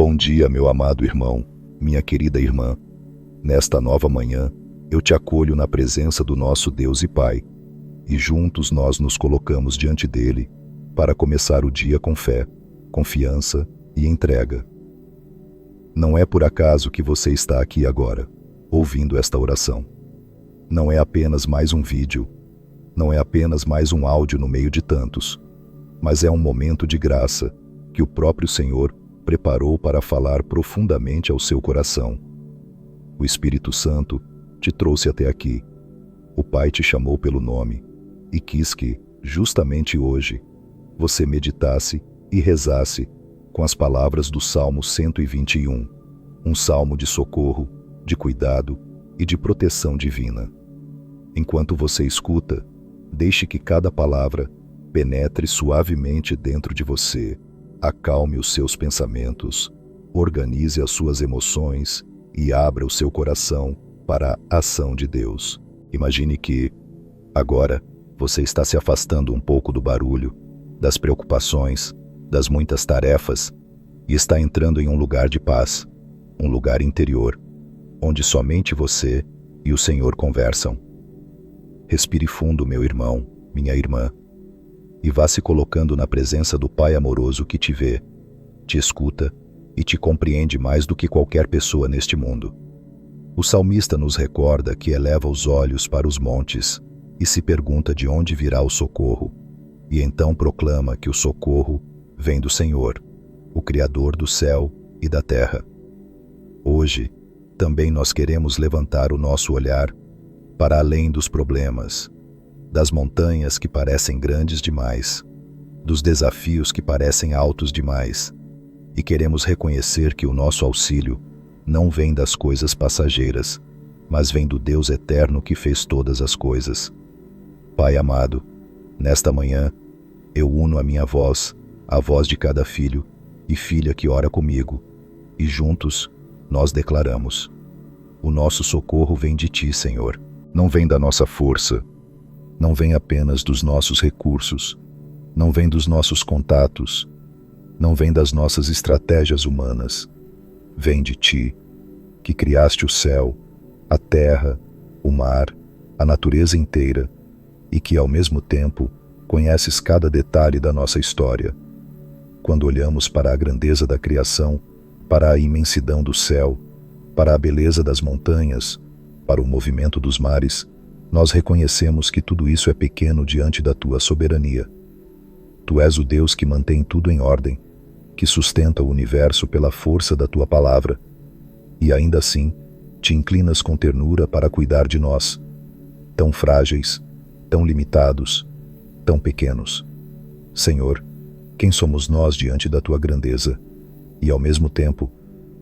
Bom dia, meu amado irmão, minha querida irmã. Nesta nova manhã, eu te acolho na presença do nosso Deus e Pai, e juntos nós nos colocamos diante dele para começar o dia com fé, confiança e entrega. Não é por acaso que você está aqui agora, ouvindo esta oração. Não é apenas mais um vídeo, não é apenas mais um áudio no meio de tantos, mas é um momento de graça que o próprio Senhor preparou para falar profundamente ao seu coração. O Espírito Santo te trouxe até aqui. O Pai te chamou pelo nome e quis que, justamente hoje, você meditasse e rezasse com as palavras do Salmo 121, um salmo de socorro, de cuidado e de proteção divina. Enquanto você escuta, deixe que cada palavra penetre suavemente dentro de você, acalme os seus pensamentos, organize as suas emoções e abra o seu coração para a ação de Deus. Imagine que, agora, você está se afastando um pouco do barulho, das preocupações, das muitas tarefas e está entrando em um lugar de paz, um lugar interior, onde somente você e o Senhor conversam. Respire fundo, meu irmão, minha irmã, e vá se colocando na presença do Pai amoroso que te vê, te escuta e te compreende mais do que qualquer pessoa neste mundo. O salmista nos recorda que eleva os olhos para os montes e se pergunta de onde virá o socorro, e então proclama que o socorro vem do Senhor, o Criador do céu e da terra. Hoje, também nós queremos levantar o nosso olhar para além dos problemas, das montanhas que parecem grandes demais, dos desafios que parecem altos demais, e queremos reconhecer que o nosso auxílio não vem das coisas passageiras, mas vem do Deus eterno que fez todas as coisas. Pai amado, nesta manhã, eu uno a minha voz, a voz de cada filho e filha que ora comigo, e juntos nós declaramos: o nosso socorro vem de Ti, Senhor. Não vem da nossa força, não vem apenas dos nossos recursos, não vem dos nossos contatos, não vem das nossas estratégias humanas. Vem de Ti, que criaste o céu, a terra, o mar, a natureza inteira, e que, ao mesmo tempo, conheces cada detalhe da nossa história. Quando olhamos para a grandeza da criação, para a imensidão do céu, para a beleza das montanhas, para o movimento dos mares, nós reconhecemos que tudo isso é pequeno diante da Tua soberania. Tu és o Deus que mantém tudo em ordem, que sustenta o universo pela força da Tua palavra, e ainda assim, te inclinas com ternura para cuidar de nós, tão frágeis, tão limitados, tão pequenos. Senhor, quem somos nós diante da Tua grandeza? E ao mesmo tempo,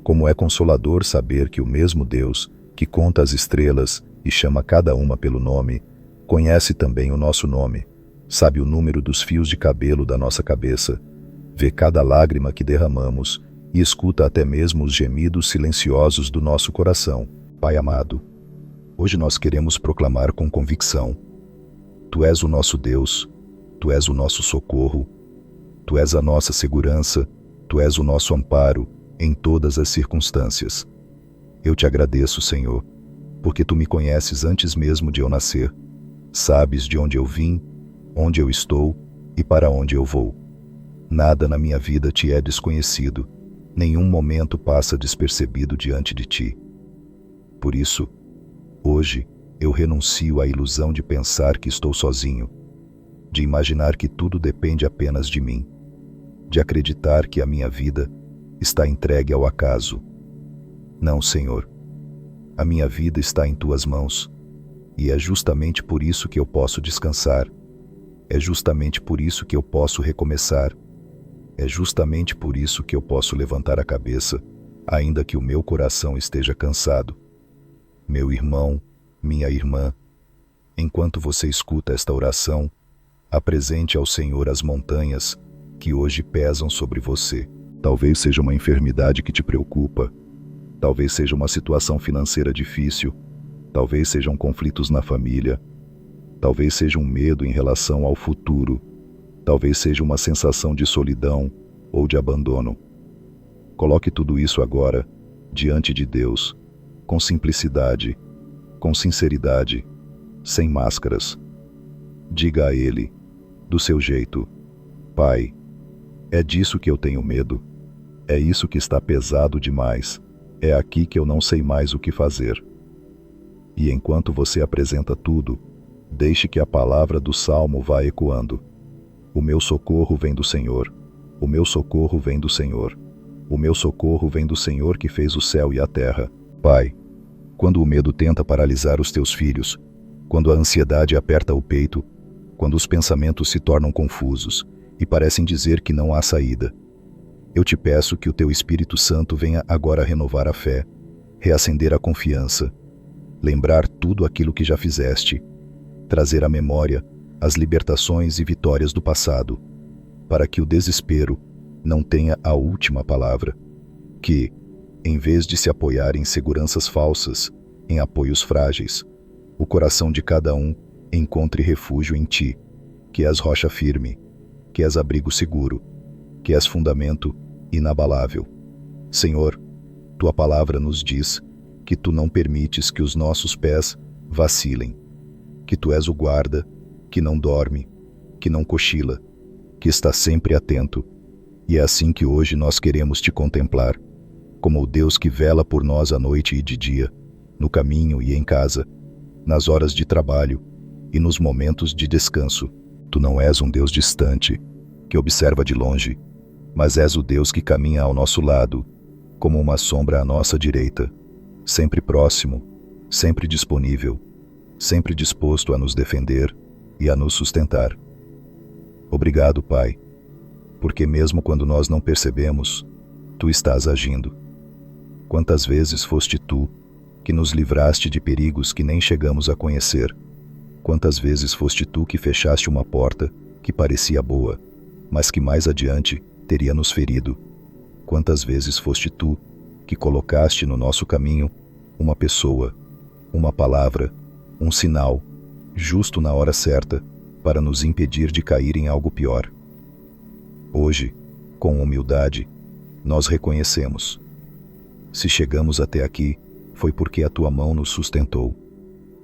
como é consolador saber que o mesmo Deus, que conta as estrelas e chama cada uma pelo nome, conhece também o nosso nome, sabe o número dos fios de cabelo da nossa cabeça, vê cada lágrima que derramamos e escuta até mesmo os gemidos silenciosos do nosso coração. Pai amado, hoje nós queremos proclamar com convicção: Tu és o nosso Deus, Tu és o nosso socorro, Tu és a nossa segurança, Tu és o nosso amparo em todas as circunstâncias. Eu te agradeço, Senhor, porque Tu me conheces antes mesmo de eu nascer. Sabes de onde eu vim, onde eu estou e para onde eu vou. Nada na minha vida Te é desconhecido, nenhum momento passa despercebido diante de Ti. Por isso, hoje, eu renuncio à ilusão de pensar que estou sozinho, de imaginar que tudo depende apenas de mim, de acreditar que a minha vida está entregue ao acaso. Não, Senhor. A minha vida está em Tuas mãos, e é justamente por isso que eu posso descansar. É justamente por isso que eu posso recomeçar. É justamente por isso que eu posso levantar a cabeça, ainda que o meu coração esteja cansado. Meu irmão, minha irmã, enquanto você escuta esta oração, apresente ao Senhor as montanhas que hoje pesam sobre você. Talvez seja uma enfermidade que te preocupa, talvez seja uma situação financeira difícil, talvez sejam conflitos na família, talvez seja um medo em relação ao futuro, talvez seja uma sensação de solidão ou de abandono. Coloque tudo isso agora diante de Deus, com simplicidade, com sinceridade, sem máscaras. Diga a Ele, do seu jeito: Pai, é disso que eu tenho medo. É isso que está pesado demais. É aqui que eu não sei mais o que fazer. E enquanto você apresenta tudo, deixe que a palavra do Salmo vá ecoando. O meu socorro vem do Senhor. O meu socorro vem do Senhor. O meu socorro vem do Senhor que fez o céu e a terra. Pai, quando o medo tenta paralisar os teus filhos, quando a ansiedade aperta o peito, quando os pensamentos se tornam confusos e parecem dizer que não há saída, eu te peço que o teu Espírito Santo venha agora renovar a fé, reacender a confiança, lembrar tudo aquilo que já fizeste, trazer à memória as libertações e vitórias do passado, para que o desespero não tenha a última palavra, que, em vez de se apoiar em seguranças falsas, em apoios frágeis, o coração de cada um encontre refúgio em ti, que és rocha firme, que és abrigo seguro, que és fundamento inabalável. Senhor, tua palavra nos diz que tu não permites que os nossos pés vacilem, que tu és o guarda, que não dorme, que não cochila, que está sempre atento, e é assim que hoje nós queremos te contemplar, como o Deus que vela por nós à noite e de dia, no caminho e em casa, nas horas de trabalho e nos momentos de descanso. Tu não és um Deus distante, que observa de longe, mas és o Deus que caminha ao nosso lado, como uma sombra à nossa direita, sempre próximo, sempre disponível, sempre disposto a nos defender e a nos sustentar. Obrigado, Pai, porque mesmo quando nós não percebemos, tu estás agindo. Quantas vezes foste tu que nos livraste de perigos que nem chegamos a conhecer? Quantas vezes foste tu que fechaste uma porta que parecia boa, mas que mais adiante teria nos ferido? Quantas vezes foste tu que colocaste no nosso caminho uma pessoa, uma palavra, um sinal, justo na hora certa, para nos impedir de cair em algo pior? Hoje, com humildade, nós reconhecemos: se chegamos até aqui, foi porque a tua mão nos sustentou.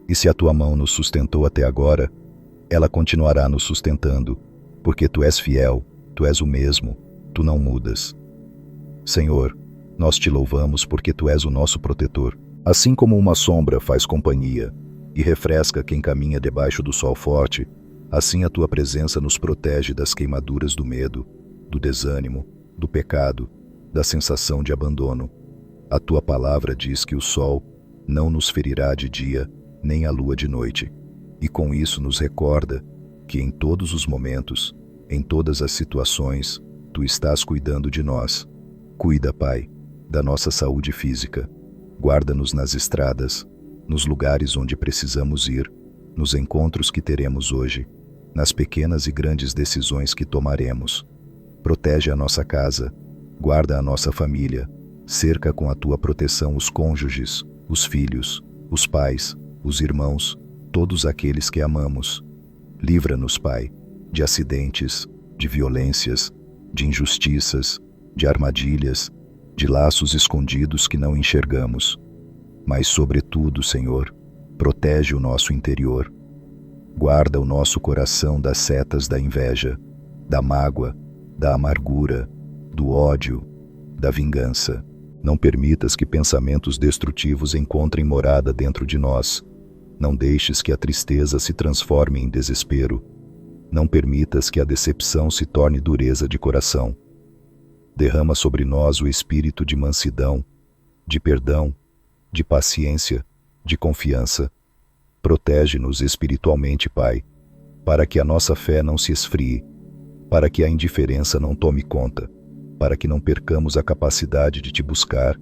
E se a tua mão nos sustentou até agora, ela continuará nos sustentando, porque tu és fiel, tu és o mesmo, tu não mudas. Senhor, nós te louvamos porque tu és o nosso protetor. Assim como uma sombra faz companhia e refresca quem caminha debaixo do sol forte, assim a tua presença nos protege das queimaduras do medo, do desânimo, do pecado, da sensação de abandono. A tua palavra diz que o sol não nos ferirá de dia, nem a lua de noite, e com isso nos recorda que em todos os momentos, em todas as situações, tu estás cuidando de nós. Cuida, Pai, da nossa saúde física. Guarda-nos nas estradas, nos lugares onde precisamos ir, nos encontros que teremos hoje, nas pequenas e grandes decisões que tomaremos. Protege a nossa casa, guarda a nossa família, cerca com a tua proteção os cônjuges, os filhos, os pais, os irmãos, todos aqueles que amamos. Livra-nos, Pai, de acidentes, de violências, de injustiças, de armadilhas, de laços escondidos que não enxergamos. Mas, sobretudo, Senhor, protege o nosso interior. Guarda o nosso coração das setas da inveja, da mágoa, da amargura, do ódio, da vingança. Não permitas que pensamentos destrutivos encontrem morada dentro de nós. Não deixes que a tristeza se transforme em desespero. Não permitas que a decepção se torne dureza de coração. Derrama sobre nós o espírito de mansidão, de perdão, de paciência, de confiança. Protege-nos espiritualmente, Pai, para que a nossa fé não se esfrie, para que a indiferença não tome conta, para que não percamos a capacidade de te buscar,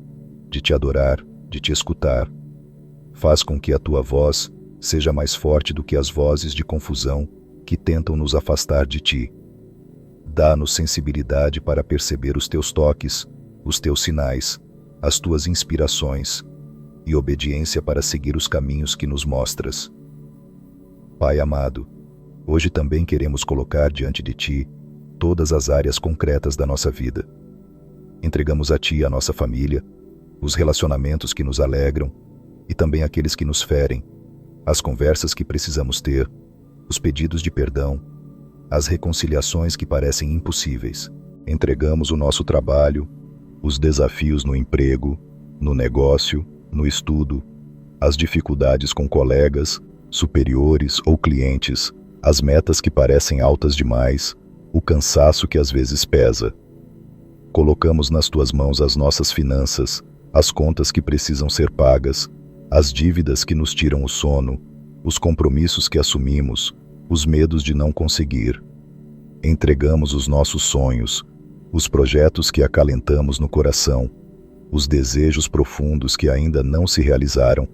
de te adorar, de te escutar. Faz com que a tua voz seja mais forte do que as vozes de confusão que tentam nos afastar de ti. Dá-nos sensibilidade para perceber os teus toques, os teus sinais, as tuas inspirações, e obediência para seguir os caminhos que nos mostras. Pai amado, hoje também queremos colocar diante de ti todas as áreas concretas da nossa vida. Entregamos a Ti a nossa família, os relacionamentos que nos alegram e também aqueles que nos ferem, as conversas que precisamos ter, os pedidos de perdão, as reconciliações que parecem impossíveis. Entregamos o nosso trabalho, os desafios no emprego, no negócio, no estudo, as dificuldades com colegas, superiores ou clientes, as metas que parecem altas demais, o cansaço que às vezes pesa. Colocamos nas Tuas mãos as nossas finanças, as contas que precisam ser pagas, as dívidas que nos tiram o sono, os compromissos que assumimos, os medos de não conseguir. Entregamos os nossos sonhos, os projetos que acalentamos no coração, os desejos profundos que ainda não se realizaram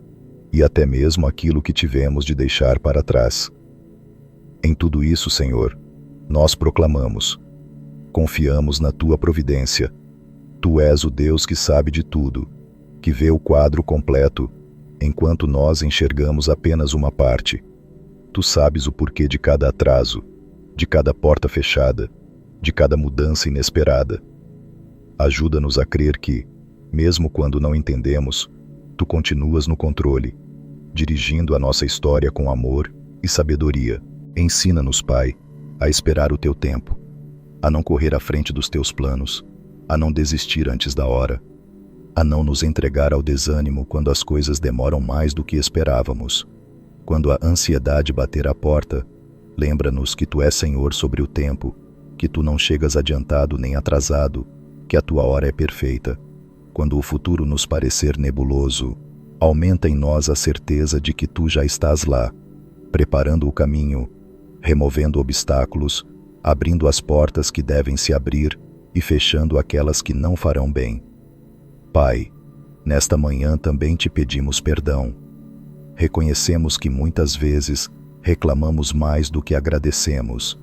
e até mesmo aquilo que tivemos de deixar para trás. Em tudo isso, Senhor, nós proclamamos: confiamos na Tua providência. Tu és o Deus que sabe de tudo, que vê o quadro completo, enquanto nós enxergamos apenas uma parte. Tu sabes o porquê de cada atraso, de cada porta fechada, de cada mudança inesperada. Ajuda-nos a crer que, mesmo quando não entendemos, Tu continuas no controle, dirigindo a nossa história com amor e sabedoria. Ensina-nos, Pai, a esperar o Teu tempo, a não correr à frente dos Teus planos, a não desistir antes da hora, a não nos entregar ao desânimo quando as coisas demoram mais do que esperávamos. Quando a ansiedade bater à porta, lembra-nos que Tu és Senhor sobre o tempo, que Tu não chegas adiantado nem atrasado, que a Tua hora é perfeita. Quando o futuro nos parecer nebuloso, aumenta em nós a certeza de que Tu já estás lá, preparando o caminho, removendo obstáculos, abrindo as portas que devem se abrir e fechando aquelas que não farão bem. Pai, nesta manhã também Te pedimos perdão. Reconhecemos que muitas vezes reclamamos mais do que agradecemos,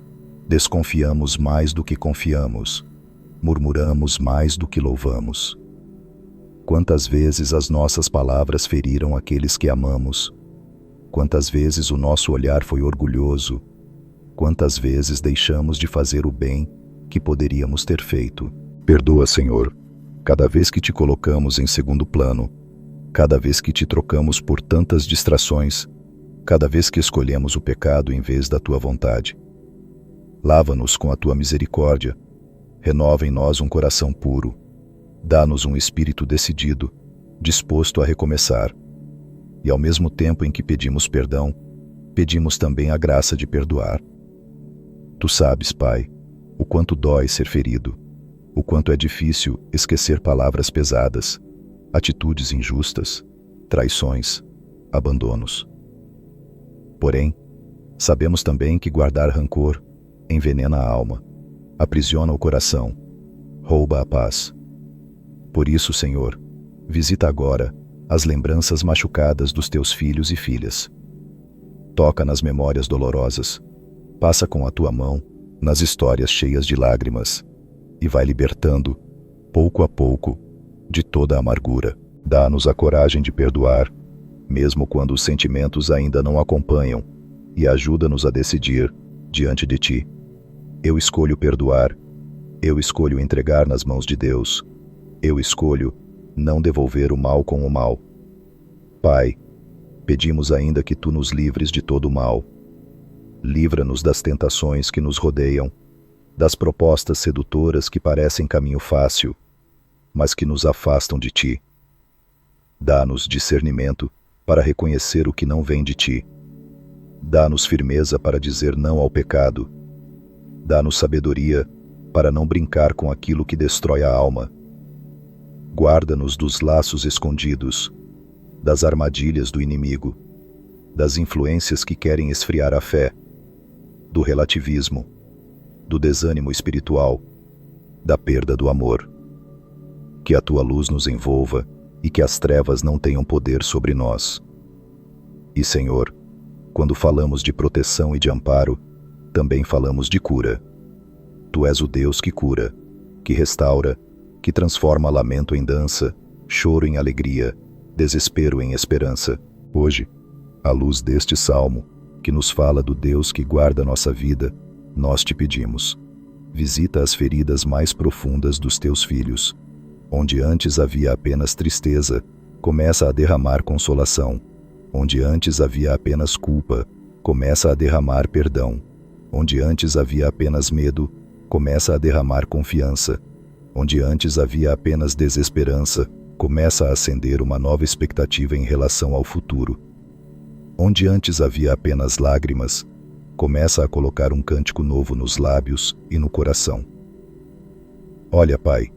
desconfiamos mais do que confiamos, murmuramos mais do que louvamos. Quantas vezes as nossas palavras feriram aqueles que amamos? Quantas vezes o nosso olhar foi orgulhoso? Quantas vezes deixamos de fazer o bem que poderíamos ter feito? Perdoa, Senhor, cada vez que Te colocamos em segundo plano, cada vez que Te trocamos por tantas distrações, cada vez que escolhemos o pecado em vez da Tua vontade. Lava-nos com a Tua misericórdia, renova em nós um coração puro, dá-nos um espírito decidido, disposto a recomeçar. E ao mesmo tempo em que pedimos perdão, pedimos também a graça de perdoar. Tu sabes, Pai, o quanto dói ser ferido, o quanto é difícil esquecer palavras pesadas, atitudes injustas, traições, abandonos. Porém, sabemos também que guardar rancor envenena a alma, aprisiona o coração, rouba a paz. Por isso, Senhor, visita agora as lembranças machucadas dos Teus filhos e filhas. Toca nas memórias dolorosas, passa com a Tua mão nas histórias cheias de lágrimas e vai libertando, pouco a pouco, de toda a amargura. Dá-nos a coragem de perdoar, mesmo quando os sentimentos ainda não acompanham, e ajuda-nos a decidir, diante de Ti: eu escolho perdoar, eu escolho entregar nas mãos de Deus, eu escolho não devolver o mal com o mal. Pai, pedimos ainda que Tu nos livres de todo o mal. Livra-nos das tentações que nos rodeiam, das propostas sedutoras que parecem caminho fácil, mas que nos afastam de Ti. Dá-nos discernimento para reconhecer o que não vem de Ti. Dá-nos firmeza para dizer não ao pecado. Dá-nos sabedoria para não brincar com aquilo que destrói a alma. Guarda-nos dos laços escondidos, das armadilhas do inimigo, das influências que querem esfriar a fé, do relativismo, do desânimo espiritual, da perda do amor. Que a Tua luz nos envolva e que as trevas não tenham poder sobre nós. E, Senhor, quando falamos de proteção e de amparo, também falamos de cura. Tu és o Deus que cura, que restaura, que transforma lamento em dança, choro em alegria, desespero em esperança. Hoje, à luz deste salmo, que nos fala do Deus que guarda nossa vida, nós Te pedimos: visita as feridas mais profundas dos Teus filhos, Onde antes havia apenas tristeza, começa a derramar consolação. Onde antes havia apenas culpa, começa a derramar perdão. Onde antes havia apenas medo, começa a derramar confiança. Onde antes havia apenas desesperança, começa a acender uma nova expectativa em relação ao futuro. Onde antes havia apenas lágrimas, começa a colocar um cântico novo nos lábios e no coração. Olha, Pai,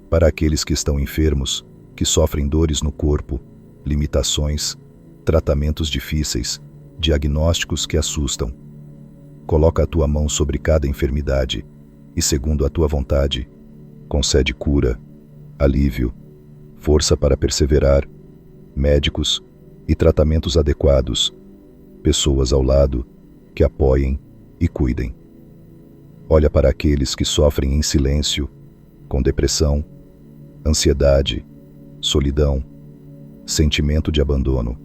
para aqueles que estão enfermos, que sofrem dores no corpo, limitações, tratamentos difíceis, diagnósticos que assustam. Coloca a tua mão sobre cada enfermidade e, segundo a tua vontade, concede cura, alívio, força para perseverar, médicos e tratamentos adequados, pessoas ao lado que apoiem e cuidem. Olha para aqueles que sofrem em silêncio, com depressão, ansiedade, solidão, sentimento de abandono,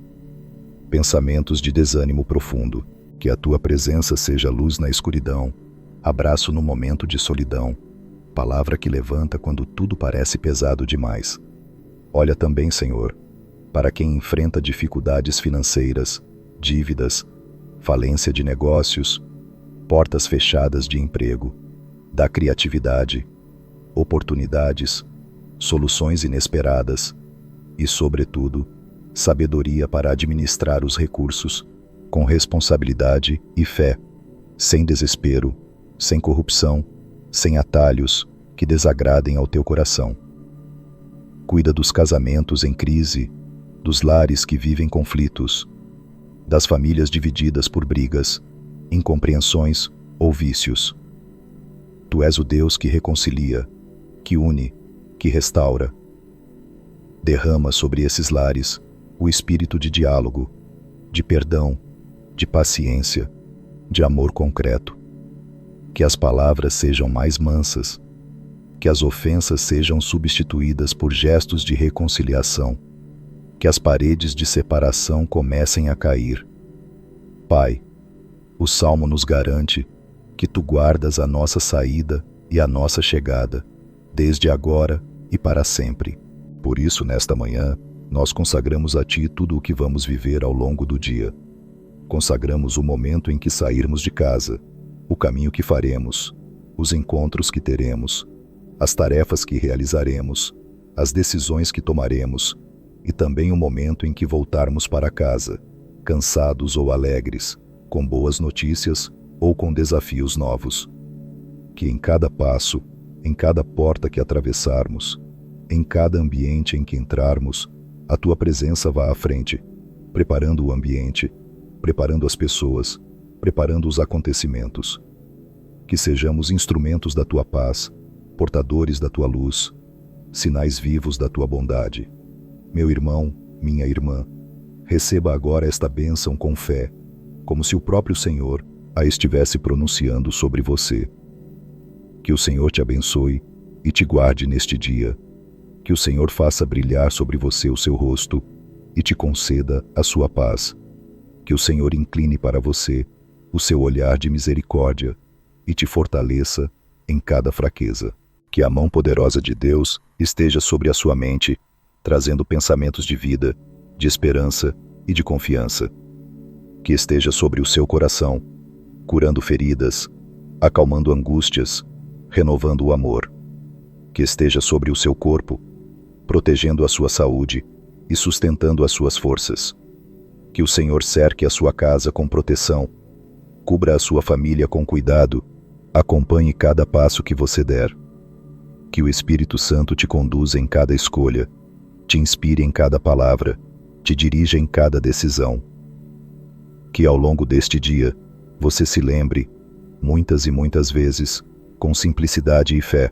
pensamentos de desânimo profundo. Que a tua presença seja luz na escuridão, abraço no momento de solidão, palavra que levanta quando tudo parece pesado demais. Olha também, Senhor, para quem enfrenta dificuldades financeiras, dívidas, falência de negócios, portas fechadas de emprego, dá criatividade, oportunidades, soluções inesperadas e, sobretudo, sabedoria para administrar os recursos com responsabilidade e fé, sem desespero, sem corrupção, sem atalhos que desagradem ao teu coração. Cuida dos casamentos em crise, dos lares que vivem conflitos, das famílias divididas por brigas, incompreensões ou vícios. Tu és o Deus que reconcilia, que une, que restaura. Derrama sobre esses lares o espírito de diálogo, de perdão, de paciência, de amor concreto. Que as palavras sejam mais mansas, que as ofensas sejam substituídas por gestos de reconciliação, que as paredes de separação comecem a cair. Pai, o Salmo nos garante que Tu guardas a nossa saída e a nossa chegada, desde agora e para sempre. Por isso, nesta manhã, nós consagramos a Ti tudo o que vamos viver ao longo do dia. Consagramos o momento em que sairmos de casa, o caminho que faremos, os encontros que teremos, as tarefas que realizaremos, as decisões que tomaremos e também o momento em que voltarmos para casa, cansados ou alegres, com boas notícias ou com desafios novos. Que em cada passo, em cada porta que atravessarmos, em cada ambiente em que entrarmos, a Tua presença vá à frente, preparando o ambiente, preparando as pessoas, preparando os acontecimentos. Que sejamos instrumentos da Tua paz, portadores da Tua luz, sinais vivos da Tua bondade. Meu irmão, minha irmã, receba agora esta bênção com fé, como se o próprio Senhor a estivesse pronunciando sobre você. Que o Senhor te abençoe e te guarde neste dia. Que o Senhor faça brilhar sobre você o seu rosto e te conceda a sua paz. Que o Senhor incline para você o seu olhar de misericórdia e te fortaleça em cada fraqueza. Que a mão poderosa de Deus esteja sobre a sua mente, trazendo pensamentos de vida, de esperança e de confiança. Que esteja sobre o seu coração, curando feridas, acalmando angústias, renovando o amor. Que esteja sobre o seu corpo, protegendo a sua saúde e sustentando as suas forças. Que o Senhor cerque a sua casa com proteção, cubra a sua família com cuidado, acompanhe cada passo que você der. Que o Espírito Santo te conduza em cada escolha, te inspire em cada palavra, te dirija em cada decisão. Que ao longo deste dia, você se lembre, muitas e muitas vezes, com simplicidade e fé: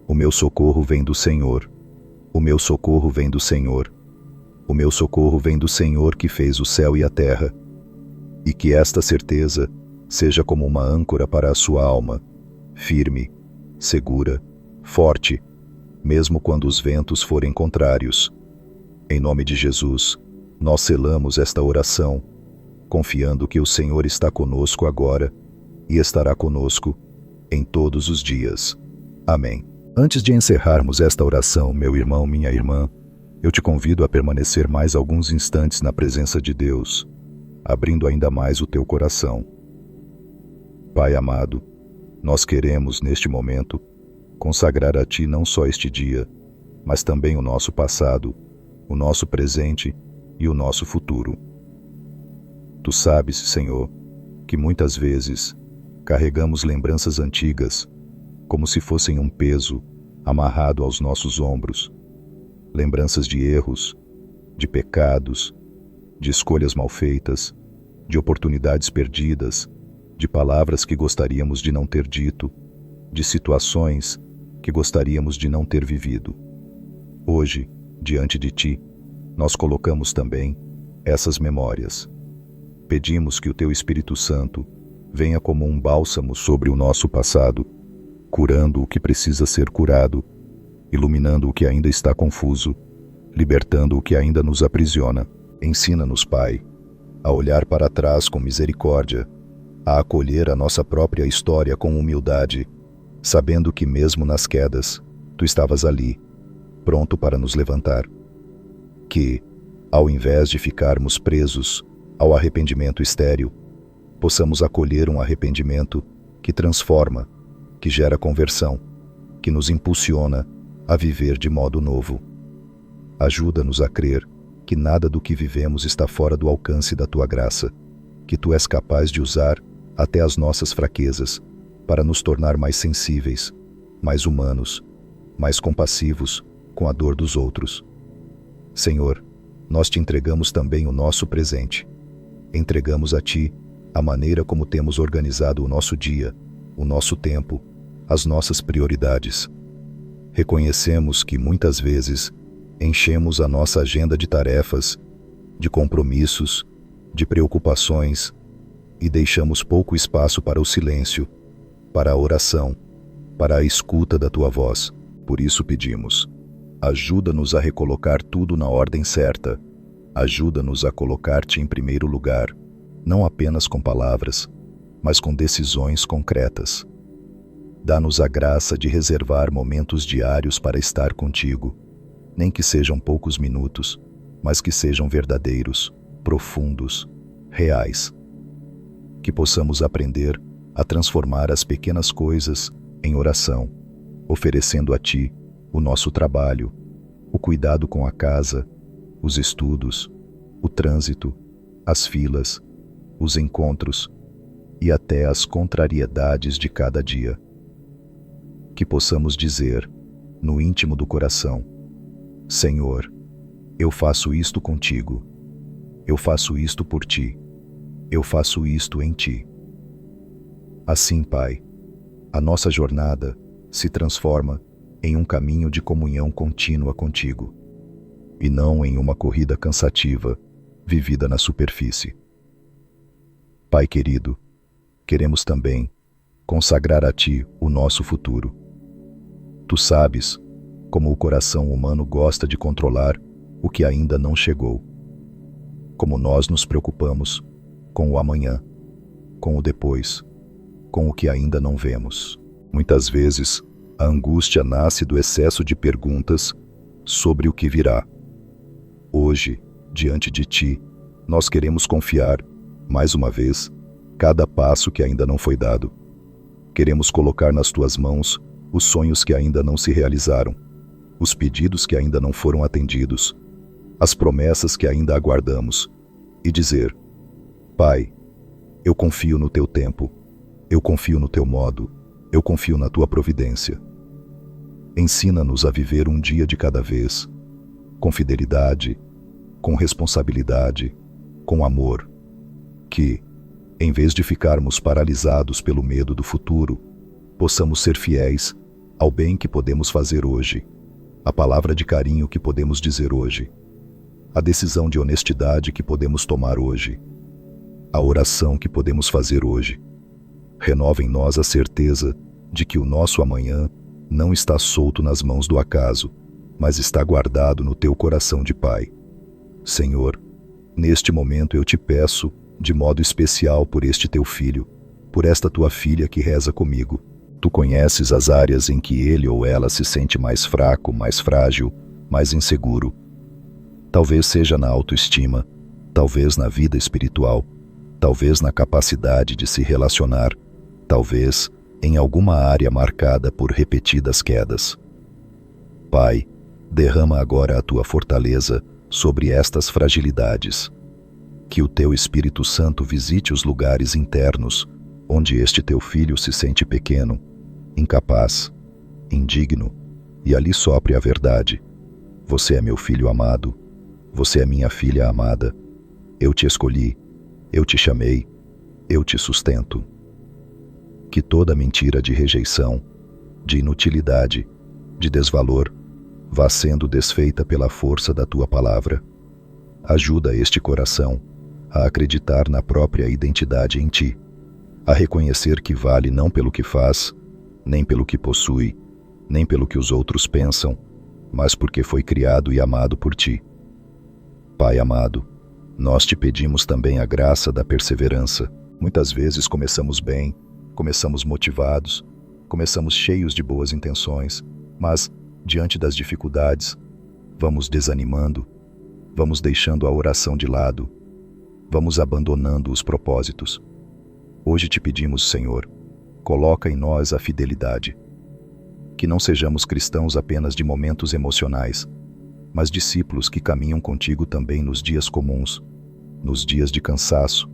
o meu socorro vem do Senhor, o meu socorro vem do Senhor, o meu socorro vem do Senhor que fez o céu e a terra. E que esta certeza seja como uma âncora para a sua alma, firme, segura, forte, mesmo quando os ventos forem contrários. Em nome de Jesus, nós selamos esta oração, confiando que o Senhor está conosco agora e estará conosco em todos os dias. Amém. Antes de encerrarmos esta oração, meu irmão, minha irmã, eu te convido a permanecer mais alguns instantes na presença de Deus, abrindo ainda mais o teu coração. Pai amado, nós queremos, neste momento, consagrar a Ti não só este dia, mas também o nosso passado, o nosso presente e o nosso futuro. Tu sabes, Senhor, que muitas vezes carregamos lembranças antigas como se fossem um peso amarrado aos nossos ombros, lembranças de erros, de pecados, de escolhas mal feitas, de oportunidades perdidas, de palavras que gostaríamos de não ter dito, de situações que gostaríamos de não ter vivido. Hoje, diante de Ti, nós colocamos também essas memórias. Pedimos que o Teu Espírito Santo venha como um bálsamo sobre o nosso passado, curando o que precisa ser curado, iluminando o que ainda está confuso, libertando o que ainda nos aprisiona. Ensina-nos, Pai, a olhar para trás com misericórdia, a acolher a nossa própria história com humildade, sabendo que mesmo nas quedas, Tu estavas ali, pronto para nos levantar. Que, ao invés de ficarmos presos ao arrependimento estéril, possamos acolher um arrependimento que transforma, que gera conversão, que nos impulsiona a viver de modo novo. Ajuda-nos a crer que nada do que vivemos está fora do alcance da Tua graça, que Tu és capaz de usar até as nossas fraquezas para nos tornar mais sensíveis, mais humanos, mais compassivos com a dor dos outros. Senhor, nós Te entregamos também o nosso presente. Entregamos a Ti a maneira como temos organizado o nosso dia, o nosso tempo, as nossas prioridades. Reconhecemos que muitas vezes enchemos a nossa agenda de tarefas, de compromissos, de preocupações e deixamos pouco espaço para o silêncio, para a oração, para a escuta da Tua voz. Por isso pedimos: ajuda-nos a recolocar tudo na ordem certa. Ajuda-nos a colocar-Te em primeiro lugar, não apenas com palavras, mas com decisões concretas. Dá-nos a graça de reservar momentos diários para estar contigo, nem que sejam poucos minutos, mas que sejam verdadeiros, profundos, reais. Que possamos aprender a transformar as pequenas coisas em oração, oferecendo a Ti o nosso trabalho, o cuidado com a casa, os estudos, o trânsito, as filas, os encontros e até as contrariedades de cada dia. Que possamos dizer, no íntimo do coração: Senhor, eu faço isto contigo, eu faço isto por Ti, eu faço isto em Ti. Assim, Pai, a nossa jornada se transforma em um caminho de comunhão contínua contigo, e não em uma corrida cansativa, vivida na superfície. Pai querido, queremos também consagrar a Ti o nosso futuro. Tu sabes como o coração humano gosta de controlar o que ainda não chegou. Como nós nos preocupamos com o amanhã, com o depois, com o que ainda não vemos. Muitas vezes, a angústia nasce do excesso de perguntas sobre o que virá. Hoje, diante de Ti, nós queremos confiar, mais uma vez, cada passo que ainda não foi dado. Queremos colocar nas Tuas mãos os sonhos que ainda não se realizaram, os pedidos que ainda não foram atendidos, as promessas que ainda aguardamos, e dizer: Pai, eu confio no Teu tempo, eu confio no Teu modo, eu confio na Tua providência. Ensina-nos a viver um dia de cada vez, com fidelidade, com responsabilidade, com amor, que, em vez de ficarmos paralisados pelo medo do futuro, possamos ser fiéis ao bem que podemos fazer hoje, a palavra de carinho que podemos dizer hoje, a decisão de honestidade que podemos tomar hoje, a oração que podemos fazer hoje. Renova em nós a certeza de que o nosso amanhã não está solto nas mãos do acaso, mas está guardado no Teu coração de Pai. Senhor, neste momento eu Te peço, de modo especial por este Teu filho, por esta Tua filha que reza comigo, Tu conheces as áreas em que ele ou ela se sente mais fraco, mais frágil, mais inseguro. Talvez seja na autoestima, talvez na vida espiritual, talvez na capacidade de se relacionar, talvez em alguma área marcada por repetidas quedas. Pai, derrama agora a tua fortaleza sobre estas fragilidades. Que o teu Espírito Santo visite os lugares internos onde este teu filho se sente pequeno, incapaz, indigno, e ali sopre a verdade. Você é meu filho amado, você é minha filha amada. Eu te escolhi, eu te chamei, eu te sustento. Que toda mentira de rejeição, de inutilidade, de desvalor, vá sendo desfeita pela força da tua palavra. Ajuda este coração a acreditar na própria identidade em ti, a reconhecer que vale não pelo que faz, nem pelo que possui, nem pelo que os outros pensam, mas porque foi criado e amado por ti. Pai amado, nós te pedimos também a graça da perseverança. Muitas vezes começamos bem, começamos motivados, começamos cheios de boas intenções, mas, diante das dificuldades, vamos desanimando, vamos deixando a oração de lado, vamos abandonando os propósitos. Hoje te pedimos, Senhor, coloca em nós a fidelidade. Que não sejamos cristãos apenas de momentos emocionais, mas discípulos que caminham contigo também nos dias comuns, nos dias de cansaço,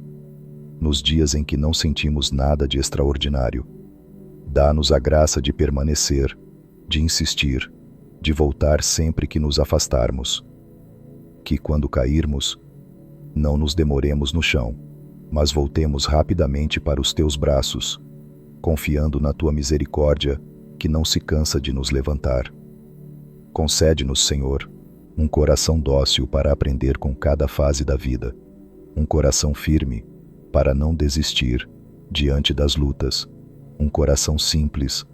nos dias em que não sentimos nada de extraordinário. Dá-nos a graça de permanecer, de insistir, de voltar sempre que nos afastarmos. Que quando cairmos, não nos demoremos no chão, mas voltemos rapidamente para os teus braços, confiando na tua misericórdia, que não se cansa de nos levantar. Concede-nos, Senhor, um coração dócil para aprender com cada fase da vida, um coração firme para não desistir diante das lutas, um coração simples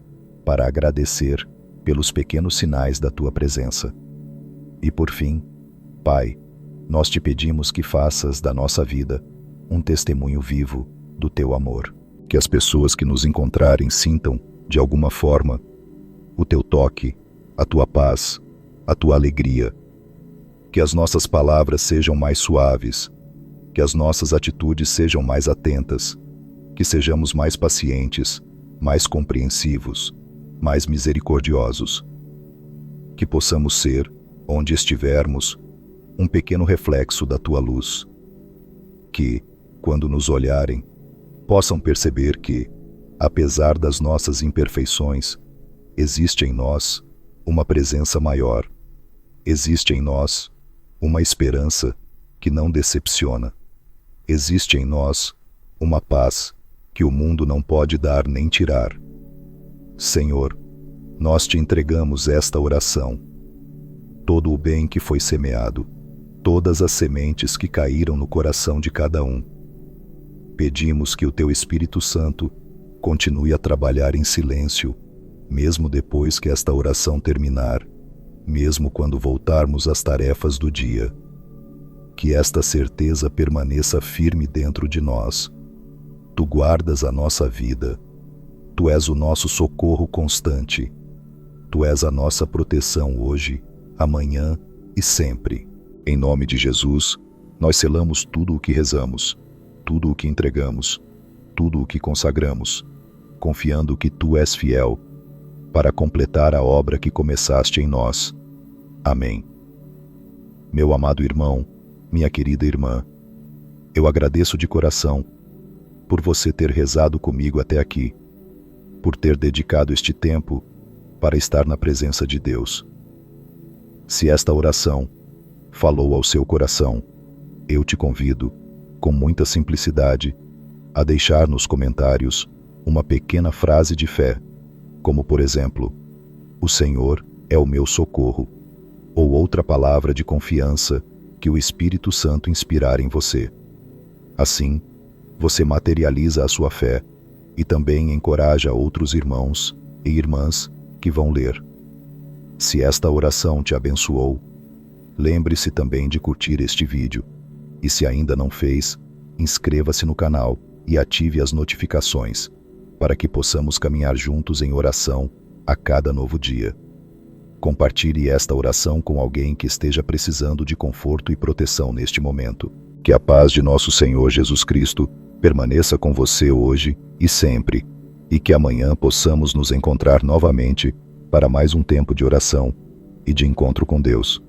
para agradecer pelos pequenos sinais da tua presença. E por fim, Pai, nós te pedimos que faças da nossa vida um testemunho vivo do teu amor. Que as pessoas que nos encontrarem sintam, de alguma forma, o teu toque, a tua paz, a tua alegria. Que as nossas palavras sejam mais suaves, que as nossas atitudes sejam mais atentas, que sejamos mais pacientes, mais compreensivos, mais misericordiosos. Que possamos ser, onde estivermos, um pequeno reflexo da tua luz. Que, quando nos olharem, possam perceber que, apesar das nossas imperfeições, existe em nós uma presença maior. Existe em nós uma esperança que não decepciona. Existe em nós uma paz que o mundo não pode dar nem tirar. Senhor, nós te entregamos esta oração. Todo o bem que foi semeado, todas as sementes que caíram no coração de cada um. Pedimos que o teu Espírito Santo continue a trabalhar em silêncio, mesmo depois que esta oração terminar, mesmo quando voltarmos às tarefas do dia. Que esta certeza permaneça firme dentro de nós. Tu guardas a nossa vida. Tu és o nosso socorro constante. Tu és a nossa proteção hoje, amanhã e sempre. Em nome de Jesus, nós selamos tudo o que rezamos, tudo o que entregamos, tudo o que consagramos, confiando que tu és fiel para completar a obra que começaste em nós. Amém. Meu amado irmão, minha querida irmã, eu agradeço de coração por você ter rezado comigo até aqui, por ter dedicado este tempo para estar na presença de Deus. Se esta oração falou ao seu coração, eu te convido, com muita simplicidade, a deixar nos comentários uma pequena frase de fé, como por exemplo, o Senhor é o meu socorro, ou outra palavra de confiança que o Espírito Santo inspirar em você. Assim, você materializa a sua fé e também encoraja outros irmãos e irmãs que vão ler. Se esta oração te abençoou, lembre-se também de curtir este vídeo. E se ainda não fez, inscreva-se no canal e ative as notificações, para que possamos caminhar juntos em oração a cada novo dia. Compartilhe esta oração com alguém que esteja precisando de conforto e proteção neste momento. Que a paz de nosso Senhor Jesus Cristo permaneça com você hoje e sempre, e que amanhã possamos nos encontrar novamente para mais um tempo de oração e de encontro com Deus.